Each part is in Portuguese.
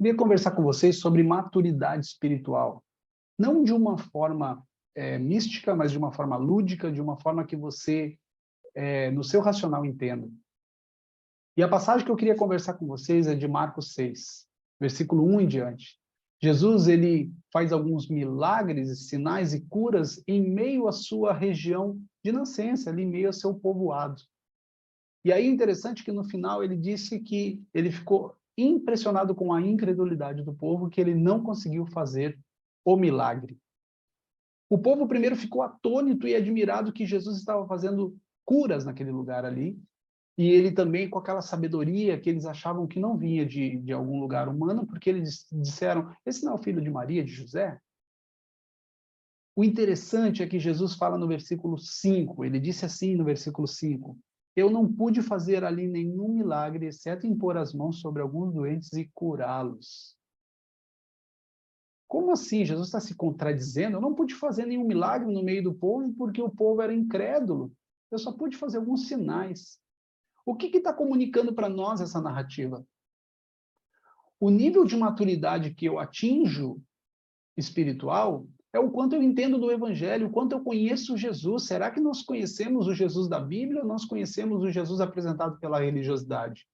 Queria conversar com vocês sobre maturidade espiritual. Não de uma forma mística, mas de uma forma lúdica, de uma forma que você, no seu racional, entenda. E a passagem que eu queria conversar com vocês é de Marcos 6, versículo 1 em diante. Jesus, ele faz alguns milagres, sinais e curas em meio à sua região de nascença, ali em meio ao seu povoado. E aí, interessante que no final ele disse que ele ficou impressionado com a incredulidade do povo, que ele não conseguiu fazer o milagre. O povo primeiro ficou atônito e admirado que Jesus estava fazendo curas naquele lugar ali, e ele também com aquela sabedoria que eles achavam que não vinha de algum lugar humano, porque eles disseram, esse não é o filho de Maria, de José? O interessante é que Jesus fala no versículo 5, ele disse assim no versículo 5, eu não pude fazer ali nenhum milagre, exceto impor as mãos sobre alguns doentes e curá-los. Como assim? Jesus está se contradizendo? Eu não pude fazer nenhum milagre no meio do povo porque o povo era incrédulo. Eu só pude fazer alguns sinais. O que está comunicando para nós essa narrativa? O nível de maturidade que eu atinjo espiritual é o quanto eu entendo do Evangelho, o quanto eu conheço Jesus. Será que nós conhecemos o Jesus da Bíblia ou nós conhecemos o Jesus apresentado pela religiosidade?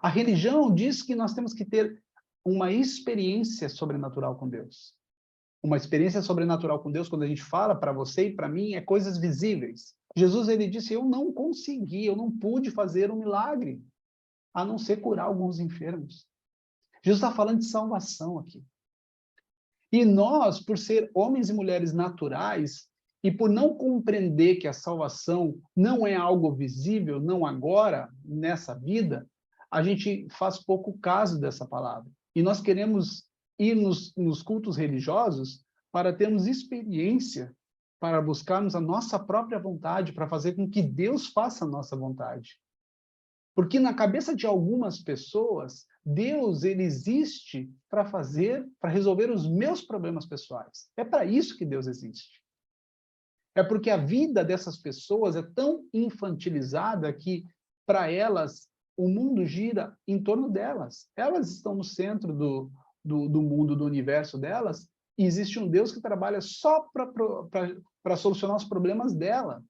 A religião diz que nós temos que ter uma experiência sobrenatural com Deus. Uma experiência sobrenatural com Deus, quando a gente fala para você e para mim, é coisas visíveis. Jesus, ele disse, eu não consegui, eu não pude fazer um milagre, a não ser curar alguns enfermos. Jesus está falando de salvação aqui. E nós, por ser homens e mulheres naturais, e por não compreender que a salvação não é algo visível, não agora, nessa vida, a gente faz pouco caso dessa palavra. E nós queremos ir nos cultos religiosos para termos experiência, para buscarmos a nossa própria vontade, para fazer com que Deus faça a nossa vontade. Porque na cabeça de algumas pessoas, Deus ele existe para resolver os meus problemas pessoais. É para isso que Deus existe. É porque a vida dessas pessoas é tão infantilizada que, para elas, o mundo gira em torno delas. Elas estão no centro do mundo, do universo delas, e existe um Deus que trabalha só para solucionar os problemas dela.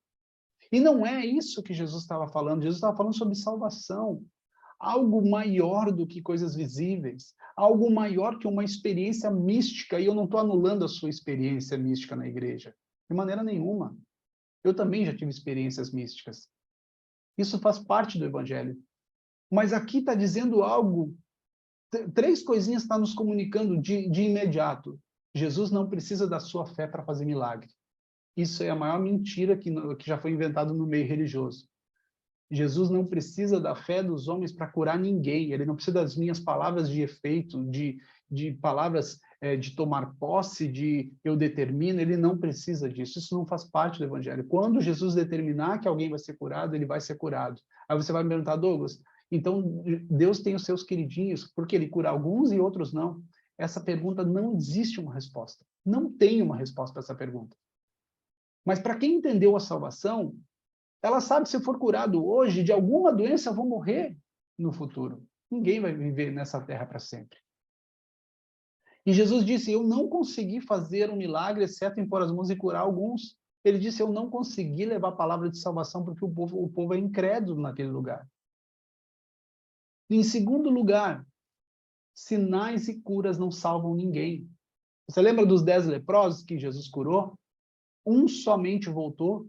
E não é isso que Jesus estava falando. Jesus estava falando sobre salvação. Algo maior do que coisas visíveis. Algo maior que uma experiência mística. E eu não estou anulando a sua experiência mística na igreja. De maneira nenhuma. Eu também já tive experiências místicas. Isso faz parte do evangelho. Mas aqui está dizendo algo. Três coisinhas está nos comunicando de imediato. Jesus não precisa da sua fé para fazer milagre. Isso é a maior mentira que já foi inventado no meio religioso. Jesus não precisa da fé dos homens para curar ninguém. Ele não precisa das minhas palavras de efeito, de palavras de tomar posse, de eu determino. Ele não precisa disso. Isso não faz parte do evangelho. Quando Jesus determinar que alguém vai ser curado, ele vai ser curado. Aí você vai me perguntar, Douglas, então Deus tem os seus queridinhos, porque ele cura alguns e outros não? Essa pergunta não existe uma resposta. Não tem uma resposta para essa pergunta. Mas para quem entendeu a salvação, ela sabe que se for curado hoje de alguma doença, eu vou morrer no futuro. Ninguém vai viver nessa terra para sempre. E Jesus disse, eu não consegui fazer um milagre, exceto impor as mãos e curar alguns. Ele disse, eu não consegui levar a palavra de salvação, porque o povo é incrédulo naquele lugar. E, em segundo lugar, sinais e curas não salvam ninguém. Você lembra dos 10 leprosos que Jesus curou? Um somente voltou.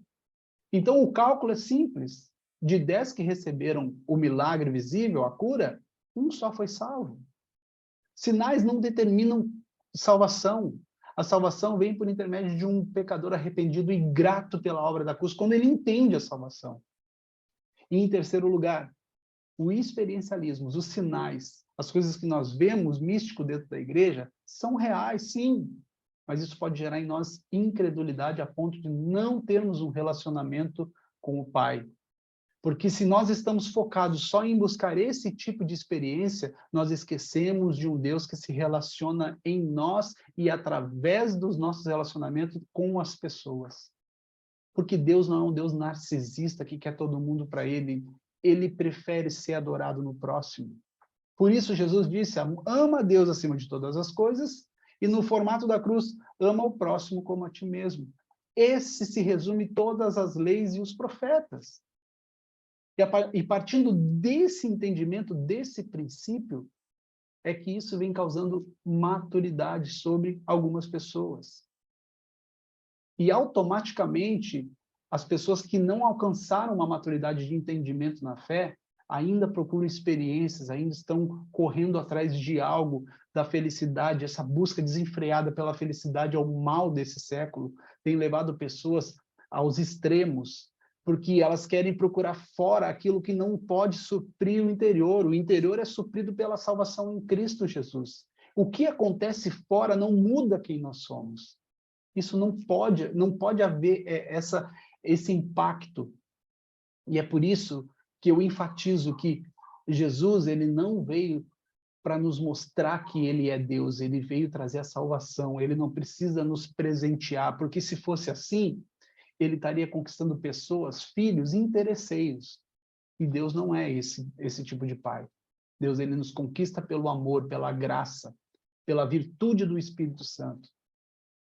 Então, o cálculo é simples. De 10 que receberam o milagre visível, a cura, um só foi salvo. Sinais não determinam salvação. A salvação vem por intermédio de um pecador arrependido e grato pela obra da cruz, quando ele entende a salvação. E, em terceiro lugar, o experiencialismo, os sinais, as coisas que nós vemos místico dentro da igreja, são reais, sim. Mas isso pode gerar em nós incredulidade a ponto de não termos um relacionamento com o Pai. Porque se nós estamos focados só em buscar esse tipo de experiência, nós esquecemos de um Deus que se relaciona em nós e através dos nossos relacionamentos com as pessoas. Porque Deus não é um Deus narcisista que quer todo mundo para ele. Ele prefere ser adorado no próximo. Por isso, Jesus disse, ama a Deus acima de todas as coisas, e no formato da cruz, ama o próximo como a ti mesmo. Esse se resume todas as leis e os profetas. E partindo desse entendimento, desse princípio, é que isso vem causando maturidade sobre algumas pessoas. E automaticamente, as pessoas que não alcançaram uma maturidade de entendimento na fé, ainda procuram experiências, ainda estão correndo atrás de algo, da felicidade, essa busca desenfreada pela felicidade ao mal desse século, tem levado pessoas aos extremos, porque elas querem procurar fora aquilo que não pode suprir o interior é suprido pela salvação em Cristo Jesus. O que acontece fora não muda quem nós somos. Isso não pode haver esse impacto. E é por isso que eu enfatizo que Jesus, ele não veio para nos mostrar que ele é Deus, ele veio trazer a salvação, ele não precisa nos presentear, porque se fosse assim, ele estaria conquistando pessoas, filhos, interesseiros. E Deus não é esse tipo de pai. Deus, ele nos conquista pelo amor, pela graça, pela virtude do Espírito Santo.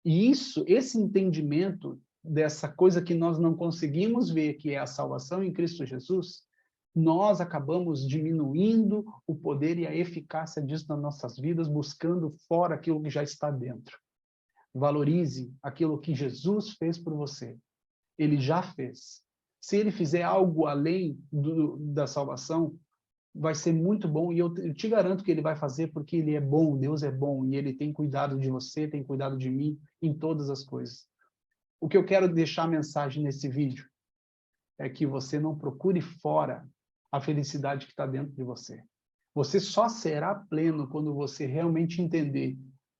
E esse entendimento dessa coisa que nós não conseguimos ver, que é a salvação em Cristo Jesus, nós acabamos diminuindo o poder e a eficácia disso nas nossas vidas, buscando fora aquilo que já está dentro. Valorize aquilo que Jesus fez por você. Ele já fez. Se ele fizer algo além da salvação, vai ser muito bom, e eu te garanto que ele vai fazer porque ele é bom, Deus é bom, e ele tem cuidado de você, tem cuidado de mim, em todas as coisas. O que eu quero deixar a mensagem nesse vídeo é que você não procure fora a felicidade que está dentro de você. Você só será pleno quando você realmente entender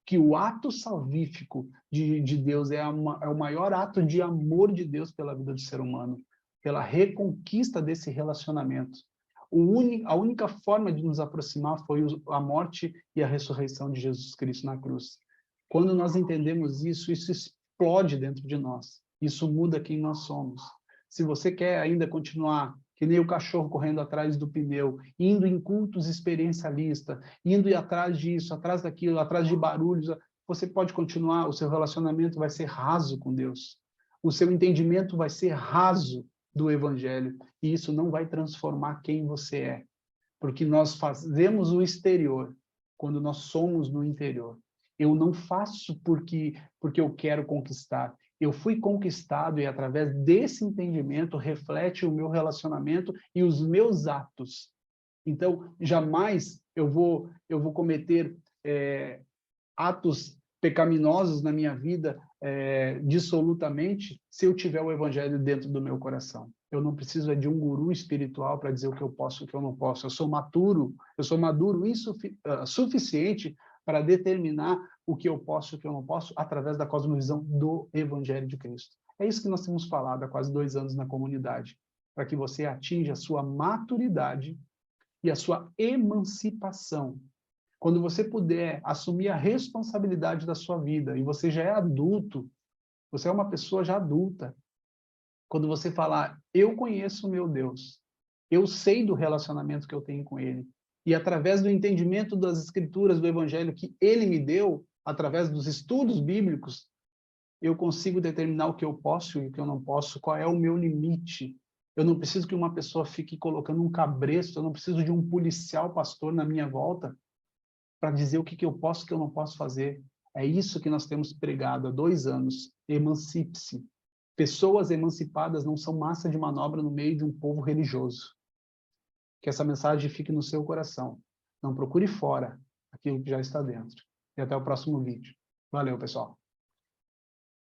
que o ato salvífico de Deus é o maior ato de amor de Deus pela vida do ser humano, pela reconquista desse relacionamento. A única forma de nos aproximar foi a morte e a ressurreição de Jesus Cristo na cruz. Quando nós entendemos isso explode dentro de nós. Isso muda quem nós somos. Se você quer ainda continuar que nem o cachorro correndo atrás do pneu, indo em cultos experiencialistas, indo atrás disso, atrás daquilo, atrás de barulhos, você pode continuar, o seu relacionamento vai ser raso com Deus. O seu entendimento vai ser raso do Evangelho, e isso não vai transformar quem você é, porque nós fazemos o exterior quando nós somos no interior. Eu não faço porque eu quero conquistar. Eu fui conquistado e através desse entendimento reflete o meu relacionamento e os meus atos. Então, jamais eu vou cometer atos pecaminosos na minha vida dissolutamente se eu tiver o evangelho dentro do meu coração. Eu não preciso de um guru espiritual para dizer o que eu posso e o que eu não posso. Eu sou maduro suficiente para determinar o que eu posso e o que eu não posso através da cosmovisão do Evangelho de Cristo. É isso que nós temos falado há quase 2 anos na comunidade, para que você atinja a sua maturidade e a sua emancipação. Quando você puder assumir a responsabilidade da sua vida, e você já é adulto, você é uma pessoa já adulta, quando você falar, eu conheço o meu Deus, eu sei do relacionamento que eu tenho com ele, e através do entendimento das escrituras, do evangelho que ele me deu, através dos estudos bíblicos, eu consigo determinar o que eu posso e o que eu não posso, qual é o meu limite. Eu não preciso que uma pessoa fique colocando um cabresto, eu não preciso de um policial pastor na minha volta para dizer o que eu posso e o que eu não posso fazer. É isso que nós temos pregado há 2 anos. Emancipe-se. Pessoas emancipadas não são massa de manobra no meio de um povo religioso. Que essa mensagem fique no seu coração. Não procure fora aquilo que já está dentro. E até o próximo vídeo. Valeu, pessoal.